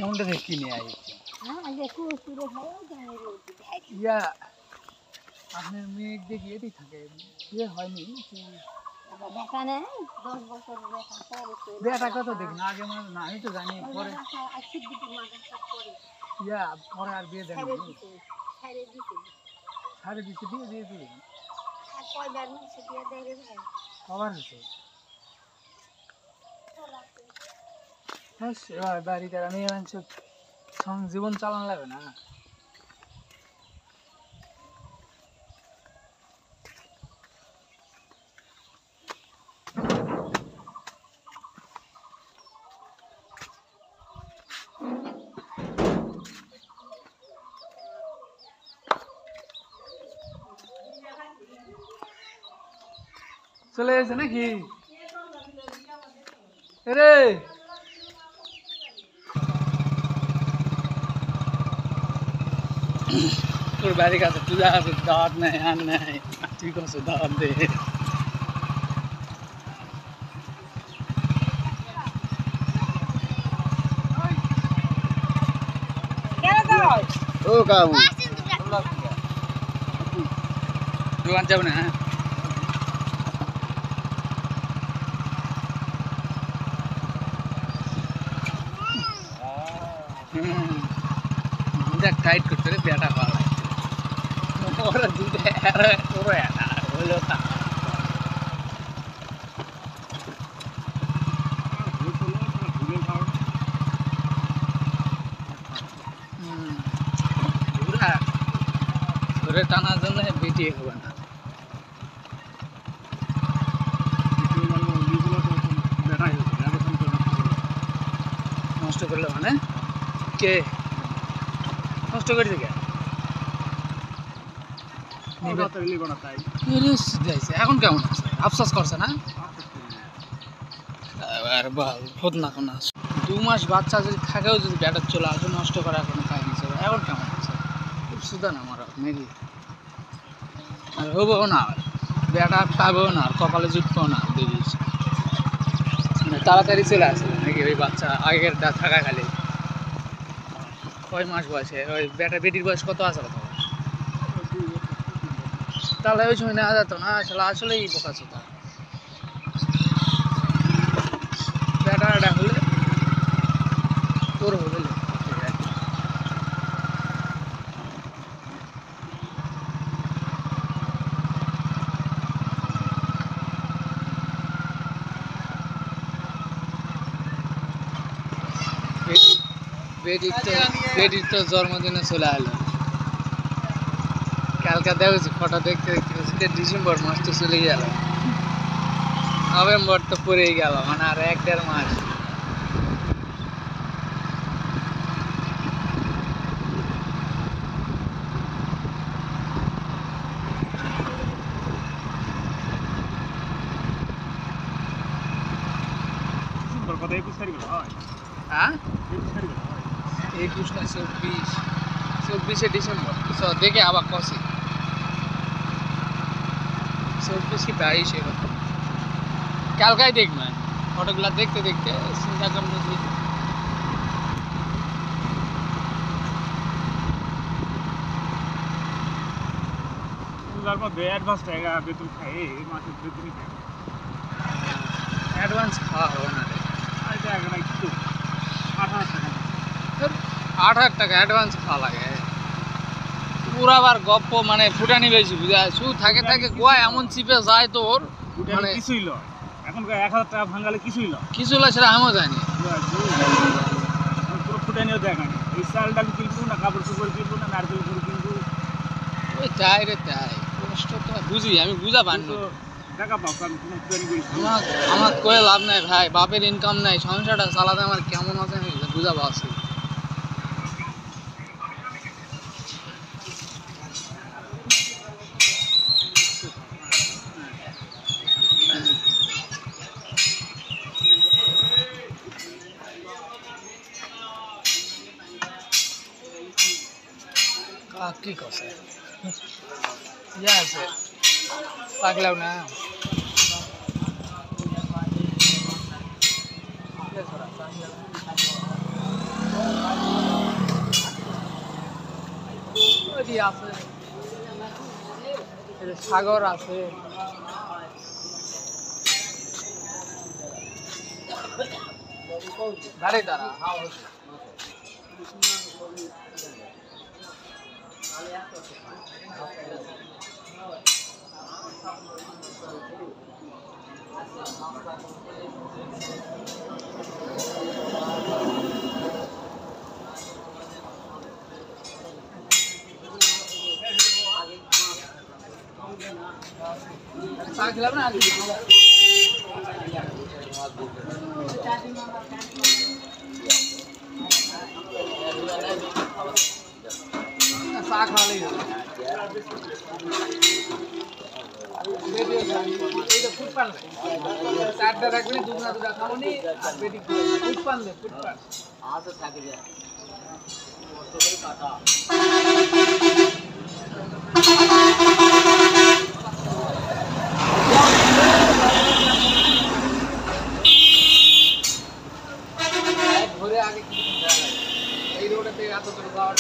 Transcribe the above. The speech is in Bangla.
কোনটা থেকে কিনে আইছে ইয়া আপনার মেয়ে দেখি এটি থাকে বিয়ে হয়নি বেটা কত দেখুন আগে মানে না আমি তো জানি পরে ইয়া পরে আর বিয়ে দেন সাড়ে দিচ্ছে দিয়ে দিয়ে দিয়ে কবার হয়েছে হ্যাঁ বাড়িতে আমি জীবন চালানো লাগবে না চলে গেছে নাকি রে তোর বাড়ির কাছে পূজা আছে দাওয়াত নাই আর নাই তুই কছে দাওয়াত দে ও কাবু দোকান যাব না হ্যাঁ দেখ টাইট করতে রে বেটা ভালো ওরা দুধে ওরা না হলো তা ধরে টানার জন্য বেটি হবে না নষ্ট করলে মানে কে নষ্ট করে দিকে এখন কেমন আছে আফসোস করছে না না 2 মাস বাচ্চা যদি থাকেও যদি ব্যাটার চলে আসে নষ্ট করার কোনো কাজ নেই এখন কেমন আছে খুব সুদান আমার মেরি আর হবো না ব্যাটা পাবেও না আর কপালে জুটবেও না দেখিস মানে তাড়াতাড়ি চলে আসে নাকি ওই বাচ্চা আগের থাকা খালি কয় মাস বয়সে ওই বেটা বেটির বয়স কত আছে কথা তাহলে ওই সময় নেওয়া যেত না আসলে আসলেই বোকা ছোটা বেটাটা হলে তোর হলে বেটির তো জন্মদিনে চলে এলো কালকে দেখছি ফটো দেখতে দেখতে ডিসেম্বর মাস তো চলে গেল নভেম্বর তো পড়েই গেল মানে আর 1-1.5 মাস হ্যাঁ 21 না 24 ডিসেম্বর দেখে আবার কষে 24 কি 22 এরকম কালকাই দেখবেন ফটোগুলা দেখতে দেখতে চিন্তা করবেন অ্যাডভান্স টাকা বেতন খাই এই মাসের বেতনই খাই অ্যাডভান্স খাওয়া হবে না একটু 8,000 টাকা অ্যাডভান্স খাওয়া লাগে পুরো আবার গপ্প মানে ফুটানি বেশি বুঝা শুধু থাকে গোয়া এমন চিপে যায় তোর মানে কিছুই লয় এখন 1,000 টাকা ভাঙালে কিছুই লয় কিছু লয় সেটা আমিও জানি পুরো ফুটানিও দেখা নেই এই চাল ডাল কিনবো না কাপড় চোপড় কিনবো না নারকেল গুঁড়ো কিনবো ওই তাই রে তাই কষ্ট তো বুঝি আমি বুঝা পারি না টাকা পাও কারণ কোনো ফুটানি করি আমার কয়ে লাভ নাই ভাই বাপের ইনকাম নাই সংসারটা চালাতে আমার কেমন আছে আমি বুঝা পাচ্ছি কি কথা ইয়া আছে পাগলাও না বেটি আছে, সাগর আছে, গাড়ি দ্বারা চা খেলাম না আগে চা খাওয়ালেই হবে। এইটা ফুট পান চারটা রাখবেন, দুধনা দুটা খাওনি আর বেটি ফুট পান দে, ফুট পান আচ্ছা থাকে যায় কাটা ঘুরে আগে কি এই রোডে এত দূর পাওয়ার